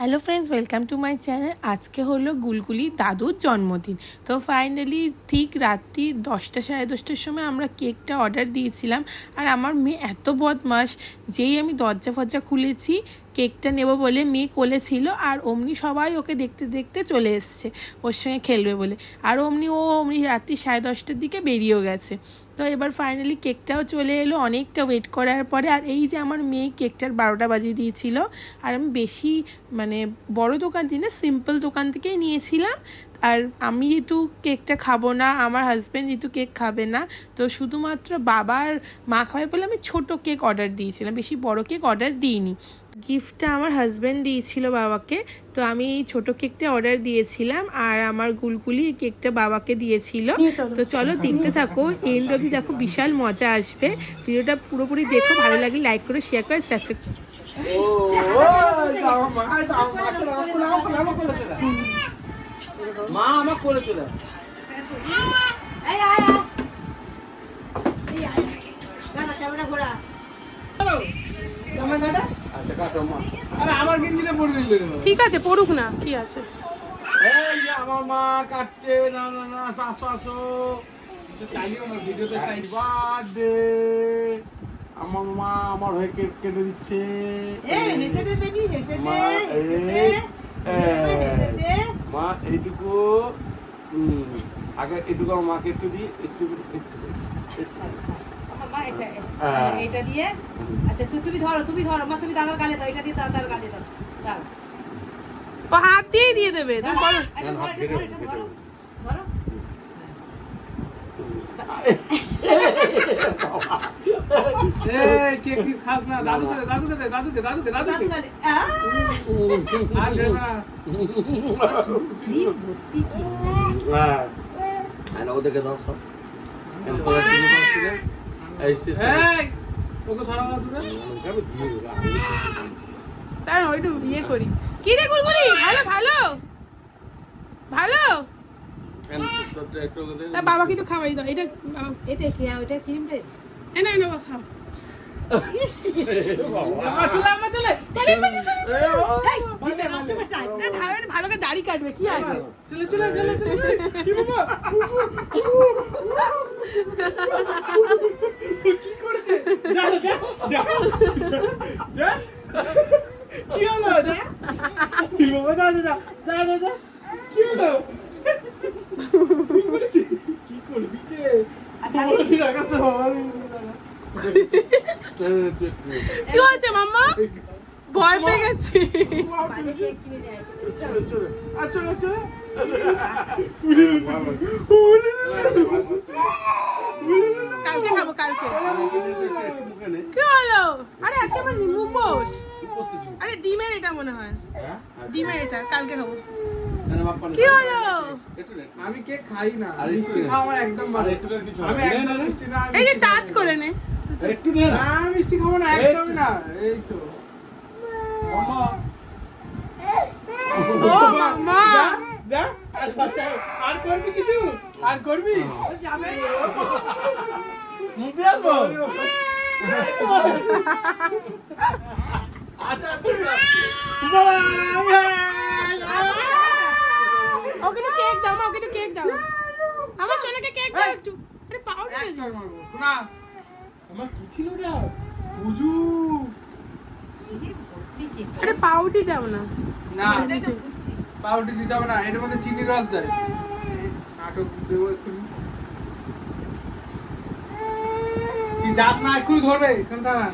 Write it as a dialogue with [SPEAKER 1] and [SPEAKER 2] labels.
[SPEAKER 1] Hello friends, welcome to my channel. আজকে হলো গুলগুলি দাদুর জন্মদিন। তো ফাইনালি ঠিক রাত্রি 10টা সাড়ে 10টার সময় আমরা কেকটা অর্ডার দিয়েছিলাম। আর আমার মেয়ে এত বদমাস, যেই আমি দরজা ফরজা খুলেছি কেকটা নেব বলে, মেয়ে কোলে ছিল আর অমনি সবাই ওকে দেখতে দেখতে চলে এসছে ওর সঙ্গে খেলবে বলে। আর অমনি রাত্রি 10:30টার দিকে বেরিয়েও গেছে। তো এবার ফাইনালি কেকটাও চলে এলো অনেকটা ওয়েট করার পরে। আর এই যে আমার মেয়ে কেকটার 12টা বাজিয়ে দিয়েছিল। আর আমি বেশি বড় দোকান থেকে না, সিম্পল দোকান থেকেই নিয়েছিলাম। আর আমি যেহেতু কেকটা খাবো না, আমার হাজব্যান্ড যেহেতু কেক খাবে না, তো শুধুমাত্র বাবার মা খাবে বলে আমি ছোট কেক অর্ডার দিয়েছিলাম, বেশি বড় কেক অর্ডার দিইনি। গিফটটা আমার হাজব্যান্ড দিয়েছিল বাবাকে, তো আমি এই ছোটো কেকটা অর্ডার দিয়েছিলাম। আর আমার গুলগুলি এই কেকটা বাবাকে দিয়েছিল। তো চলো দেখতে থাকো, এন্ড অবধি দেখো, বিশাল মজা আসবে। ভিডিওটা পুরোপুরি দেখো, ভালো লাগলে লাইক করে, শেয়ার করে, সাবস্ক্রাইব।
[SPEAKER 2] মা আমার কোলে চলে আমার গেঞ্জিটা পরে দিল।
[SPEAKER 1] ঠিক আছে, পড়ুক না, কি আছে।
[SPEAKER 2] এই যে আমার মা কাটছে, না না না, আসো আসো, চাইলেও না ভিডিওতে চাই। বার্থডে আমার মা আমার হয়ে কেক কেটে দিচ্ছে। মা এইটুকু আগে এইটুকু আমার মাকে একটু দিই, একটু
[SPEAKER 3] এটা দিয়ে। আচ্ছা তুমি ধরো মা, তুমি দাদার গালে দাও, এটা দিয়ে দাদার গালে দাও। দাও,
[SPEAKER 1] ও হাত দিয়ে দিয়ে দেবে, তুমি বলো।
[SPEAKER 3] এটা ধরো, এটা ধরো, ধরো।
[SPEAKER 2] এই কেক পিস খাস না, দাদুকে দে, দাদুকে দে, দাদুকে দাদুকে
[SPEAKER 3] দাদু
[SPEAKER 2] দাদুকে
[SPEAKER 3] গালে
[SPEAKER 2] আর দেবে না। হ্যাঁ হ্যালো, ওদেরকে দাও সব। এই সিস্টেম এই ওকে সরাও দূরে।
[SPEAKER 1] তার ওইটু ইয়ে করি। কি রে গুলগুলি, ভালো ভালো ভালো।
[SPEAKER 2] একটু
[SPEAKER 1] তা বাবাকে একটু খাওয়াই দাও। এটা
[SPEAKER 3] এতে কি ওইটা ক্রিমটা
[SPEAKER 1] না না, খাও।
[SPEAKER 2] আমার চলে
[SPEAKER 3] নষ্ট করছ না।
[SPEAKER 1] ভালো করে দাড়ি কাটবে, কি আছে।
[SPEAKER 2] চলে চলে চলে চলে কি বাবা কি করেছে? যা যা যা যা কি হলো? যা কি বাবা, যা যা যা যা যা, কি হলো? কি করেছিস? কি করবি যে বলছি রাখাছে বাবা।
[SPEAKER 1] কি হয়েছে মাম্মা? ভয় পেয়ে গেছি।
[SPEAKER 3] বাজে কেক কিনে নিয়ে আসি।
[SPEAKER 2] চলো চলো
[SPEAKER 1] কালকে খাবো, কালকে। কি হলো? আরে আজকে আমার নিম্বু পোস্ট। আরে ডিমের এটা মনে হয়, ডিমের এটা, কালকে খাবো। কি হলো?
[SPEAKER 2] আমি কেক খাই না, মিষ্টি খাওয়া আমার একদম বাদ। আমি একদম মিষ্টি না।
[SPEAKER 1] এই যে টাচ করে নে।
[SPEAKER 2] একটু নে না, মিষ্টি খাবো না একদম না। এই তো মামা,
[SPEAKER 1] ও মাম্মা,
[SPEAKER 2] যা আর করবি কিছু? আর করবি?
[SPEAKER 3] যাবে
[SPEAKER 2] মুখে আসবো। আচ্ছা
[SPEAKER 1] ওকে একটু কেক দাও, ওকে একটু কেক দাও। আমার সোনাকে কেক দাও একটু। আরে পাউডার
[SPEAKER 2] না, আমার কি ছিল না বুঝু।
[SPEAKER 1] আরে পাউডি দাও না।
[SPEAKER 2] না
[SPEAKER 3] এটাই তো বুঝছি।
[SPEAKER 2] পাউডার দিতে হবে না, এর মধ্যে চিনি রস দেয়। নাটক দেবো এক্ষুনি। তুই যাস না, এক্ষুনি ধরবে, এখানে দাঁড়া।